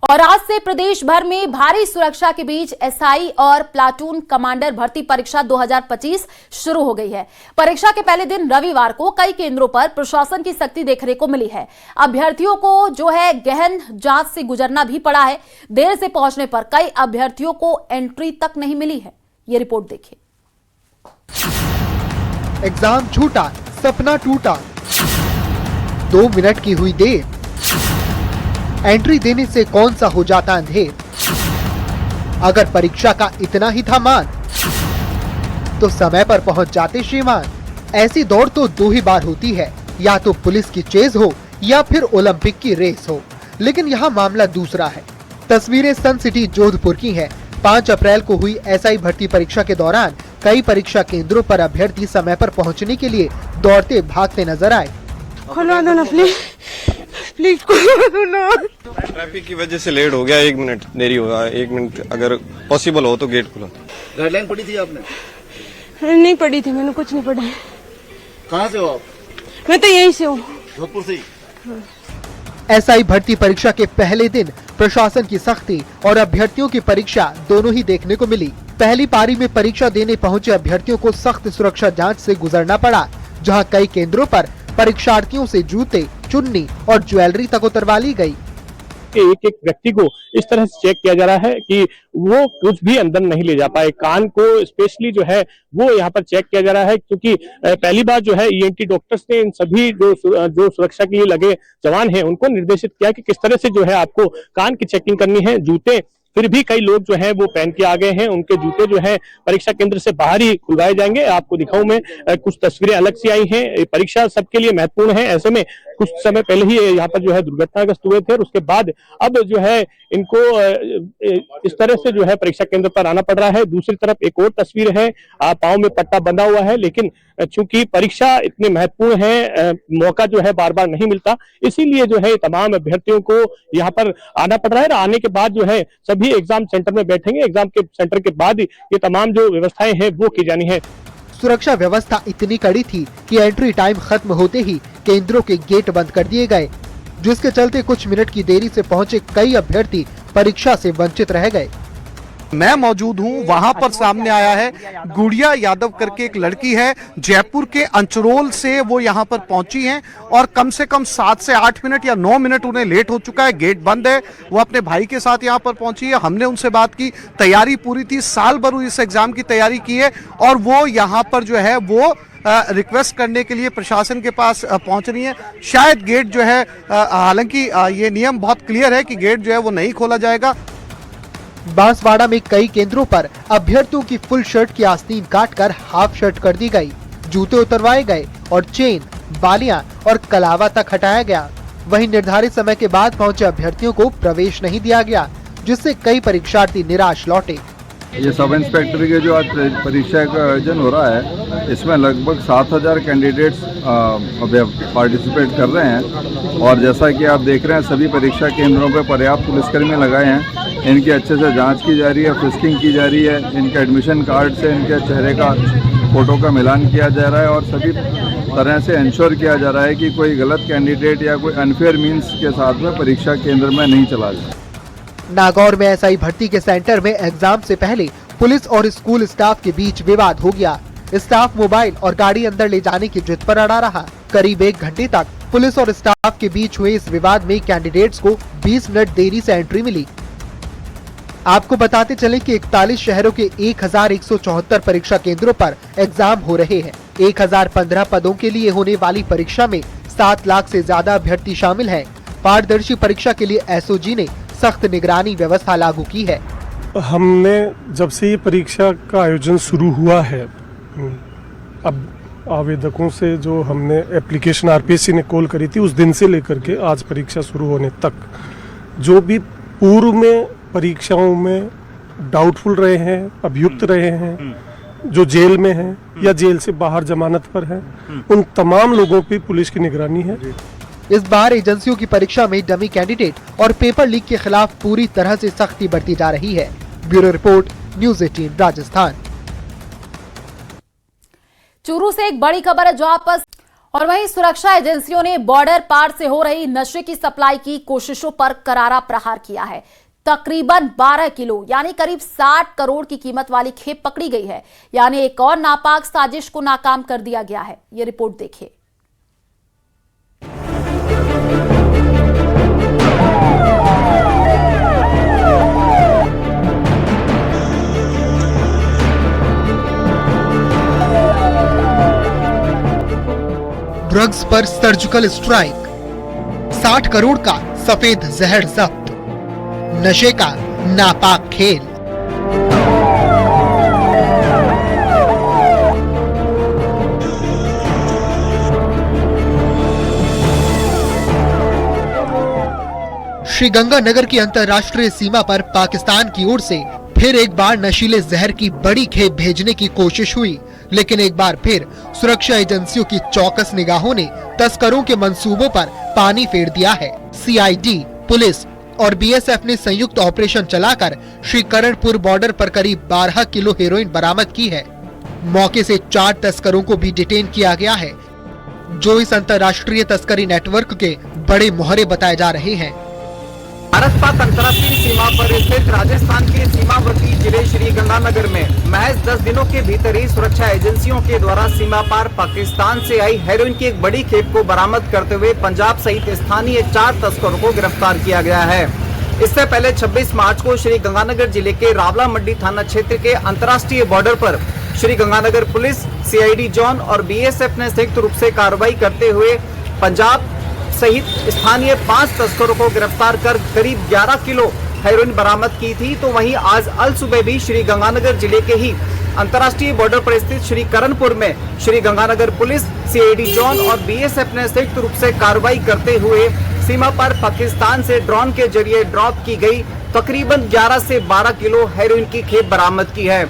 और आज से प्रदेश भर में भारी सुरक्षा के बीच एसआई और प्लाटून कमांडर भर्ती परीक्षा 2025 शुरू हो गई है। परीक्षा के पहले दिन रविवार को कई केंद्रों पर प्रशासन की सख्ती देखने को मिली है। अभ्यर्थियों को जो है गहन जांच से गुजरना भी पड़ा है। देर से पहुंचने पर कई अभ्यर्थियों को एंट्री तक नहीं मिली है। ये रिपोर्ट देखिए। एग्जाम छूटा, सपना टूटा, 2 मिनट की हुई देर, एंट्री देने से कौन सा हो जाता अंधेर। अगर परीक्षा का इतना ही था मान तो समय पर पहुंच जाते श्रीमान। ऐसी दौड़ तो 2 ही बार होती है, या तो पुलिस की चेज हो या फिर ओलंपिक की रेस हो, लेकिन यहाँ मामला दूसरा है। तस्वीरें सन सिटी जोधपुर की हैं। 5 अप्रैल को हुई एसआई भर्ती परीक्षा के दौरान कई परीक्षा केंद्रों पर अभ्यर्थी समय पर पहुंचने के लिए दौड़ते भागते नजर आए। खुलवा दो ना प्लीज खुलवा दो ना। ट्रैफिक की वजह से लेट हो गया, 1 मिनट देरी होगा। 1 मिनट अगर पॉसिबल हो तो गेट खुला। गाइडलाइन पढ़ी थी आपने? नहीं पढ़ी थी, मैंने कुछ नहीं पढ़ा है। कहाँ से हो आप? मैं तो यहीं से हूँ, जोधपुर से ही। एसआई भर्ती परीक्षा के पहले दिन प्रशासन की सख्ती और अभ्यर्थियों की परीक्षा दोनों ही देखने को मिली। पहली पारी में परीक्षा देने पहुंचे अभ्यर्थियों को सख्त सुरक्षा जांच से गुजरना पड़ा, जहां कई केंद्रों पर परीक्षार्थियों से जूते, चुन्नी और ज्वेलरी तक उतरवा ली गई। एक एक व्यक्ति को इस तरह से चेक किया जा रहा है कि वो कुछ भी अंदर नहीं ले जा पाए। कान को स्पेशली जो है वो यहाँ पर चेक किया जा रहा है, क्योंकि पहली बार जो है ईएनटी डॉक्टर्स ने इन सभी जो सुरक्षा के लिए लगे जवान हैं उनको निर्देशित किया कि किस तरह से जो है आपको कान की चेकिंग करनी है। जूते फिर भी कई लोग जो है वो पहन के आ गए हैं, उनके जूते जो है परीक्षा केंद्र से बाहर ही खुलवाए जाएंगे। आपको दिखाऊं मैं, कुछ तस्वीरें अलग से आई हैं। परीक्षा सबके लिए महत्वपूर्ण है। ऐसे में कुछ समय पहले ही यहाँ पर जो है दुर्घटनाग्रस्त हुए थे और उसके बाद अब जो है इनको इस तरह से जो है परीक्षा केंद्र पर आना पड़ रहा है। दूसरी तरफ एक और तस्वीर है, पांव में पट्टा बंधा हुआ है, लेकिन चूंकि परीक्षा इतनी महत्वपूर्ण है, मौका जो है बार बार नहीं मिलता, इसीलिए जो है तमाम अभ्यर्थियों को यहाँ पर आना पड़ रहा है। आने के बाद जो है सभी एग्जाम सेंटर में बैठेंगे। एग्जाम के सेंटर के बाद ये तमाम जो व्यवस्थाएं हैं वो की जानी है। सुरक्षा व्यवस्था इतनी कड़ी थी कि एंट्री टाइम खत्म होते ही केंद्रों के गेट बंद कर दिए गए, जिसके चलते कुछ मिनट की देरी से पहुंचे कई अभ्यर्थी परीक्षा से वंचित रह गए। मैं मौजूद हूं, वहां पर सामने आया है गुड़िया यादव करके एक लड़की है, जयपुर के अंचरोल से वो यहां पर पहुंची हैं और कम से कम 7 से 8 मिनट या 9 मिनट उन्हें लेट हो चुका है। गेट बंद है। वो अपने भाई के साथ यहां पर पहुंची है। हमने उनसे बात की, तैयारी पूरी थी, साल भर इस एग्जाम की तैयारी की है और वो यहां पर जो है वो रिक्वेस्ट करने के लिए प्रशासन के पास पहुंच रही है। शायद गेट जो है, हालांकि ये नियम बहुत क्लियर है कि गेट जो है वो नहीं खोला जाएगा। बांसवाड़ा में कई केंद्रों पर अभ्यर्थियों की फुल शर्ट की आस्तीन काटकर हाफ शर्ट कर दी गई, जूते उतरवाए गए और चेन, बालियां और कलावा तक हटाया गया। वहीं निर्धारित समय के बाद पहुंचे अभ्यर्थियों को प्रवेश नहीं दिया गया, जिससे कई परीक्षार्थी निराश लौटे। ये सब इंस्पेक्टर के जो आज परीक्षा का आयोजन हो रहा है, इसमें लगभग 7000 कैंडिडेट्स पार्टिसिपेट कर रहे हैं और जैसा कि आप देख रहे हैं सभी परीक्षा केंद्रों पर पर्याप्त पुलिसकर्मी लगाए हैं। इनकी अच्छे से जांच की जा रही है, फिस्किंग की जा रही है, इनके एडमिशन कार्ड से इनके चेहरे का फोटो का मिलान किया जा रहा है और सभी तरह से इंश्योर किया जा रहा है कि कोई गलत कैंडिडेट या कोई अनफेयर मीन्स के साथ में परीक्षा केंद्र में नहीं चला जाए। नागौर में एसआई भर्ती के सेंटर में एग्जाम से पहले पुलिस और स्कूल स्टाफ के बीच विवाद हो गया। स्टाफ मोबाइल और गाड़ी अंदर ले जाने की जिद पर अड़ा रहा। करीब 1 घंटे तक पुलिस और स्टाफ के बीच हुए इस विवाद में कैंडिडेट्स को 20 मिनट देरी से एंट्री मिली। आपको बताते चले कि 41 शहरों के 1174 परीक्षा केंद्रों पर एग्जाम हो रहे हैं। 1015 पदों के लिए होने वाली परीक्षा में 7 लाख से ज्यादा अभ्यर्थी शामिल हैं। पारदर्शी परीक्षा के लिए एसओजी ने सख्त निगरानी व्यवस्था लागू की है। हमने जब से ये परीक्षा का आयोजन शुरू हुआ है, अब आवेदकों से जो हमने एप्लीकेशन आरपीएससी ने कॉल करी थी उस दिन से लेकर के आज परीक्षा शुरू होने तक, जो भी पूर्व में परीक्षाओं में डाउटफुल रहे हैं, अभियुक्त रहे हैं, जो जेल में हैं या जेल से बाहर जमानत पर हैं, उन तमाम लोगों पे पुलिस की निगरानी है। इस बार एजेंसियों की परीक्षा में डमी कैंडिडेट और पेपर लीक के खिलाफ पूरी तरह से सख्ती बरती जा रही है। Bureau report, news 18 Rajasthan. Churu से एक बड़ी खबर है जहां पर और वहीं सुरक्षा एजेंसियों ने बॉर्डर पार से हो रही नशे की सप्लाई की कोशिशों पर करारा प्रहार किया है। तकरीबन 12 किलो यानी करीब 60 करोड़ की कीमत वाली खेप पकड़ी गई है, यानी एक और नापाक साजिश को नाकाम कर दिया गया है। ये रिपोर्ट देखिए। ड्रग्स पर सर्जिकल स्ट्राइक, 60 करोड़ का सफेद जहर जब्त, नशे का नापाक खेल। श्रीगंगानगर की अंतर्राष्ट्रीय सीमा पर पाकिस्तान की ओर से फिर एक बार नशीले जहर की बड़ी खेप भेजने की कोशिश हुई, लेकिन एक बार फिर सुरक्षा एजेंसियों की चौकस निगाहों ने तस्करों के मंसूबों पर पानी फेर दिया है। सीआईडी, पुलिस और बीएसएफ ने संयुक्त ऑपरेशन चलाकर श्रीकरणपुर बॉर्डर पर करीब 12 किलो हेरोइन बरामद की है। मौके से 4 तस्करों को भी डिटेन किया गया है, जो इस अंतर्राष्ट्रीय तस्करी नेटवर्क के बड़े मोहरे बताए जा रहे हैं। भारत पाक अंतर्राष्ट्रीय सीमा पर स्थित राजस्थान के सीमावर्ती जिले श्रीगंगानगर में महज 10 दिनों के भीतर ही सुरक्षा एजेंसियों के द्वारा सीमा पार पाकिस्तान से आई हेरोइन की एक बड़ी खेप को बरामद करते हुए पंजाब सहित स्थानीय 4 तस्करों को गिरफ्तार किया गया है। इससे पहले 26 मार्च को श्रीगंगानगर जिले के रावला मंडी थाना क्षेत्र के अंतर्राष्ट्रीय बॉर्डर पर श्रीगंगानगर पुलिस, सीआईडी जोन और बीएसएफ ने संयुक्त रूप से कार्रवाई करते हुए पंजाब सहित स्थानीय 5 तस्करों को गिरफ्तार कर करीब 11 किलो हेरोइन बरामद की थी। तो वहीं आज अल सुबह भी श्रीगंगानगर जिले के ही अंतर्राष्ट्रीय बॉर्डर पर स्थित श्रीकरणपुर में श्रीगंगानगर पुलिस, सीआईडी जोन और बीएसएफ ने संयुक्त रूप से कार्रवाई करते हुए सीमा पर पाकिस्तान से ड्रोन के जरिए ड्रॉप की गई तकरीबन 11 से 12 किलो हेरोइन की खेप बरामद की है।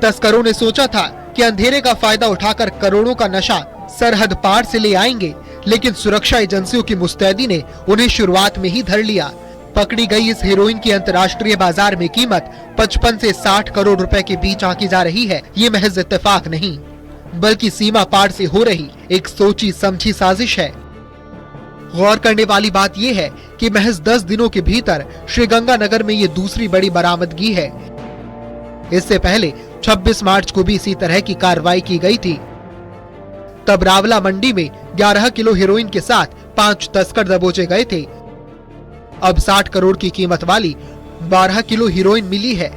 तस्करों ने सोचा था कि अंधेरे का फायदा उठाकर करोड़ों का नशा सरहद पार से ले आएंगे, लेकिन सुरक्षा एजेंसियों की मुस्तैदी ने उन्हें शुरुआत में ही धर लिया। पकड़ी गई इस हेरोइन की अंतर्राष्ट्रीय बाजार में कीमत 55 से 60 करोड़ रुपए के बीच आंकी जा रही है। ये महज इत्तेफाक नहीं, बल्कि सीमा पार से हो रही एक सोची समझी साजिश है। गौर करने वाली बात यह है कि महज 10 दिनों के भीतर श्रीगंगानगर में ये दूसरी बड़ी बरामदगी है। इससे पहले 26 मार्च को भी इसी तरह की कार्रवाई की गई थी। तब रावला मंडी में 11 किलो हेरोइन के साथ 5 तस्कर दबोचे गए थे। अब 60 करोड़ की कीमत वाली 12 किलो हेरोइन मिली है।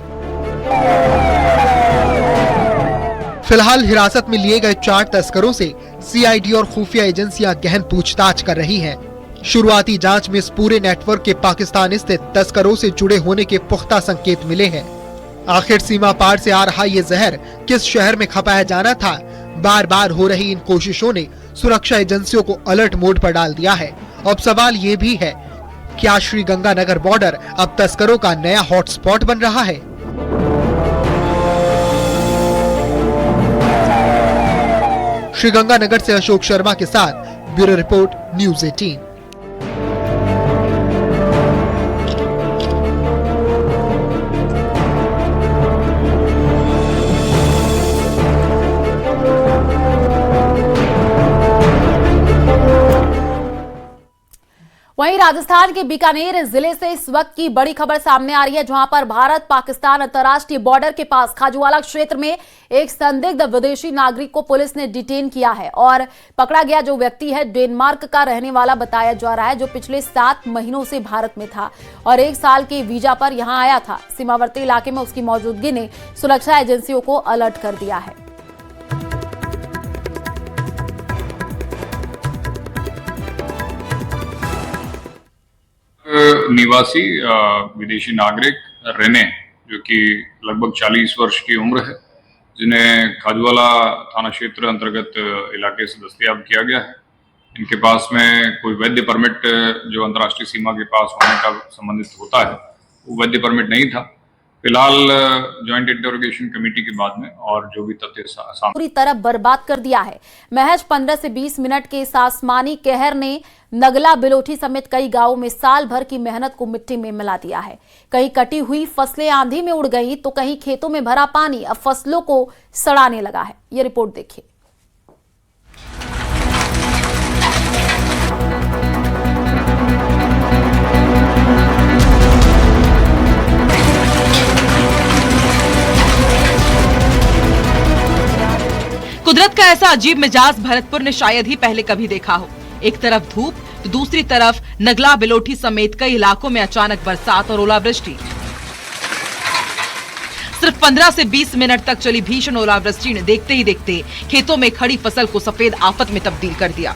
फिलहाल हिरासत में लिए गए 4 तस्करों से सीआईडी और खुफिया एजेंसियां गहन पूछताछ कर रही हैं। शुरुआती जांच में इस पूरे नेटवर्क के पाकिस्तान स्थित तस्करों से जुड़े होने के पुख्ता संकेत मिले हैं। आखिर सीमा पार से आ रहा ये जहर किस शहर में खपाया जाना था? बार बार हो रही इन कोशिशों ने सुरक्षा एजेंसियों को अलर्ट मोड पर डाल दिया है। अब सवाल ये भी है, क्या श्रीगंगानगर बॉर्डर अब तस्करों का नया हॉटस्पॉट बन रहा है? श्रीगंगानगर से अशोक शर्मा के साथ ब्यूरो रिपोर्ट, न्यूज़ 18। वहीं राजस्थान के बीकानेर जिले से इस वक्त की बड़ी खबर सामने आ रही है, जहां पर भारत पाकिस्तान अंतर्राष्ट्रीय बॉर्डर के पास खाजूवाला क्षेत्र में एक संदिग्ध विदेशी नागरिक को पुलिस ने डिटेन किया है। और पकड़ा गया जो व्यक्ति है डेनमार्क का रहने वाला बताया जा रहा है, जो पिछले 7 महीनों से भारत में था और 1 साल के वीजा पर यहां आया था। सीमावर्ती इलाके में उसकी मौजूदगी ने सुरक्षा एजेंसियों को अलर्ट कर दिया है। निवासी विदेशी नागरिक रेने, जो कि लगभग 40 वर्ष की उम्र है, जिन्हें खाजूवाला थाना क्षेत्र अंतर्गत इलाके से दस्तयाब किया गया है। इनके पास में कोई वैध परमिट जो अंतर्राष्ट्रीय सीमा के पास होने का संबंधित होता है, वो वैध परमिट नहीं था। फिलहाल ज्वाइंट इंटरोगेशन कमेटी के बाद में और जो भी तथ्य पूरी तरह बर्बाद कर दिया है। महज 15 से 20 मिनट के इस आसमानी कहर ने नगला, बिलोठी समेत कई गांवों में साल भर की मेहनत को मिट्टी में मिला दिया है। कहीं कटी हुई फसलें आंधी में उड़ गई तो कहीं खेतों में भरा पानी अब फसलों को सड़ाने लगा है। ये रिपोर्ट देखिए। कुदरत का ऐसा अजीब मिजाज भरतपुर ने शायद ही पहले कभी देखा हो। एक तरफ धूप तो दूसरी तरफ नगला बिलोठी समेत कई इलाकों में अचानक बरसात और ओलावृष्टि। सिर्फ 15 से 20 मिनट तक चली भीषण ओलावृष्टि ने देखते ही देखते खेतों में खड़ी फसल को सफेद आफत में तब्दील कर दिया।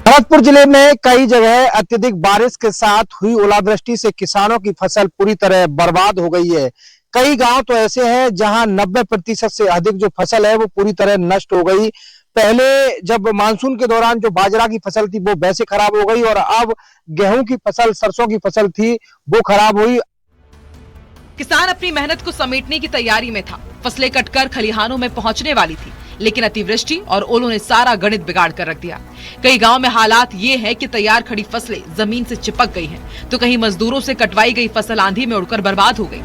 भरतपुर जिले में कई जगह अत्यधिक बारिश के साथ हुई ओलावृष्टि से किसानों की फसल पूरी तरह बर्बाद हो गई है। कई गांव तो ऐसे हैं जहां 90% से अधिक जो फसल है वो पूरी तरह नष्ट हो गई। पहले जब मानसून के दौरान जो बाजरा की फसल थी वो वैसे खराब हो गई और अब गेहूं की फसल, सरसों की फसल थी वो खराब हुई। किसान अपनी मेहनत को समेटने की तैयारी में था। फसलें कटकर खलिहानों में पहुंचने वाली थी, लेकिन अतिवृष्टि और ओलों ने सारा गणित बिगाड़ कर रख दिया। कई गांव में हालात ये है कि तैयार खड़ी फसलें जमीन से चिपक गई हैं, तो कहीं मजदूरों से कटवाई गई फसल आंधी में उड़कर बर्बाद हो गई।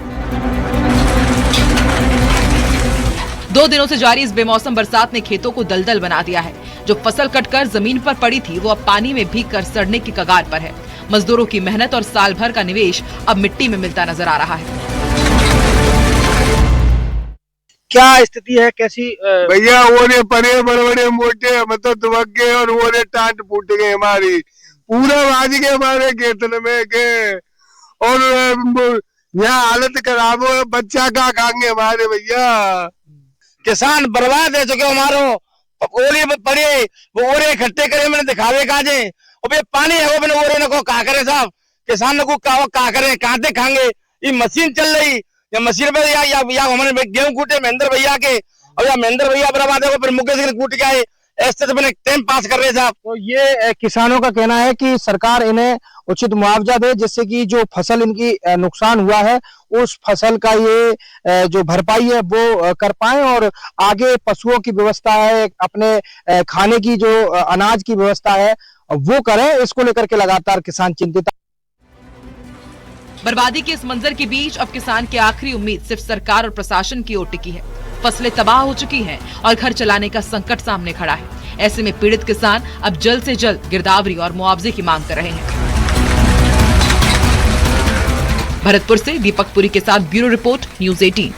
2 दिनों से जारी इस बेमौसम बरसात ने खेतों को दलदल बना दिया है। जो फसल कटकर जमीन पर पड़ी थी वो अब पानी में भीगकर सड़ने की कगार पर है। मजदूरों की मेहनत और साल भर का निवेश अब मिट्टी में मिलता नजर आ रहा है। क्या स्थिति है, कैसी? भैया वो ने बड़े बड़े मोटे मतलब दुबक गए और वो ने टांट फूट गए हमारी, पूरा भाज गए हमारे खेतन में के, और यहाँ हालत खराब हो, बच्चा का खाएंगे हमारे भैया। किसान बर्बाद है, जो कि हमारो ओले पड़े वो ओरे इकट्ठे करे मैंने दिखावे काजे, और भैया पानी है वो मैंने ओरे को का करे साहब, किसान को का करे, कहाँ से खाएंगे? ये मशीन चल रही या मशीन पे या हमारे गेहूं कूटे महेंद्र भैया के, और या महेंद्र भैया बर्बाद है फिर मुकेश के कूट के आए, ऐसे तो मैंने टाइम पास कर रहे साहब। तो ये किसानों का कहना है कि सरकार इन्हें उचित मुआवजा दे, जिससे कि जो फसल इनकी नुकसान हुआ है उस फसल का ये जो भरपाई है वो कर पाए, और आगे पशुओं की व्यवस्था है, अपने खाने की जो अनाज की व्यवस्था है वो करें। इसको लेकर के लगातार किसान चिंतित। बर्बादी के इस मंजर के बीच अब किसान की आखिरी उम्मीद सिर्फ सरकार और प्रशासन की ओर टिकी है। फसलें तबाह हो चुकी हैं और घर चलाने का संकट सामने खड़ा है। ऐसे में पीड़ित किसान अब जल्द से जल्द गिरदावरी और मुआवजे की मांग कर रहे हैं। भरतपुर से दीपक पुरी के साथ ब्यूरो रिपोर्ट, न्यूज़ 18।